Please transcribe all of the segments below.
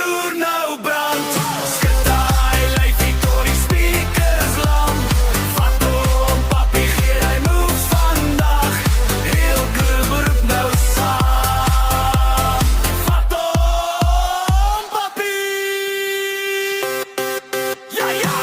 vloer nou brand. Skud daai lyfie tot die speakers lang. Vat hom, papi, gee hy moves vandag. Heel club roep nou saam. Vat hom, papi. Ja, ja.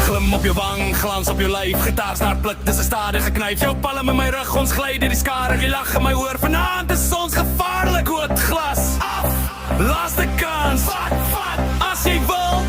Glim op jou wang, glans op jou lyf. Gitaar start pluk, dis 'n stadige knyf. Jou palm in my rug, ons gly deur die skare. Jy lag in my oor, vanaand is ons gevaarlik. Hoed glas af, laaste kans. Vat, as jy wil